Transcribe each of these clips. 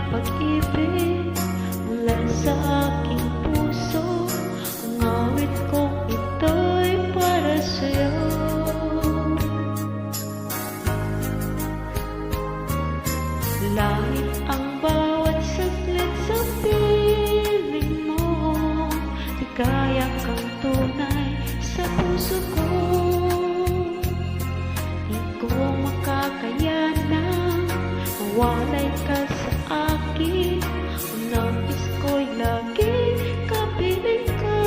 pag-ibig mula sa aking puso. Ang awit kong ito'y para sa'yo. Lahit ang bawat saglit sa piling mo, ligaya kang tunay sa puso ko. Di ko makakayanang mawalay ka sa akin. Ang nais ko'y lagi kapiling ka.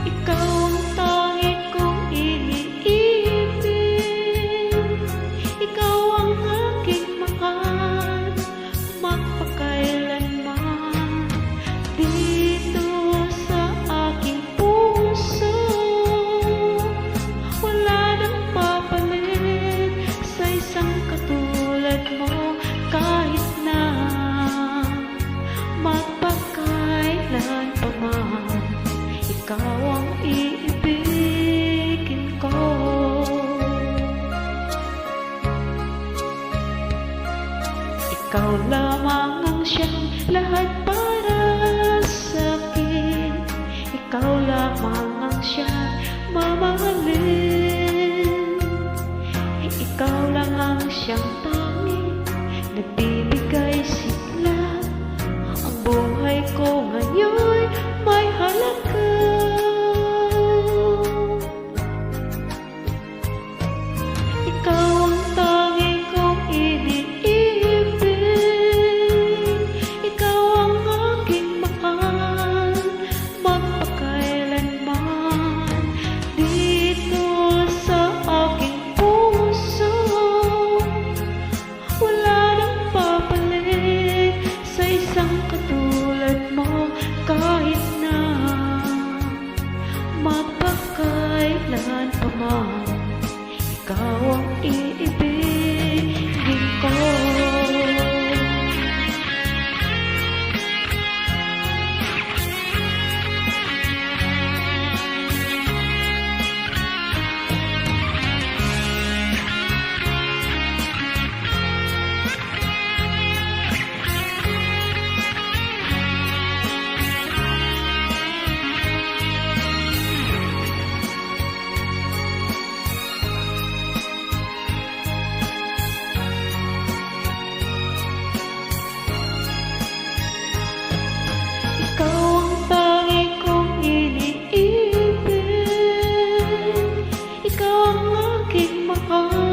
Ikaw ang tangi kong iniibig, ikaw ang aking mahal magpakailanman. Dito sa aking puso wala nang papalit sa isang katulad mo. Kahit na magpakailan pa man, ikaw ang iibigin ko. Ikaw lamang ang siyang lahat para sa'kin. Ikaw lamang ang siyang mamahalin. Ikaw lang ang siyang tanging nagbibigay sigla. Ang buhay ko ngayon may halaga. Ikaw ang tanging kong iniibig, ikaw ang aking mahal magpakailanman. Dito sa aking puso wala nang papalit sa isang katulad mo. Kahit na magpakailan pa man, ikaw ang iibigin ko. Ikaw ang tanging kong iniibig, ikaw ang aking mahal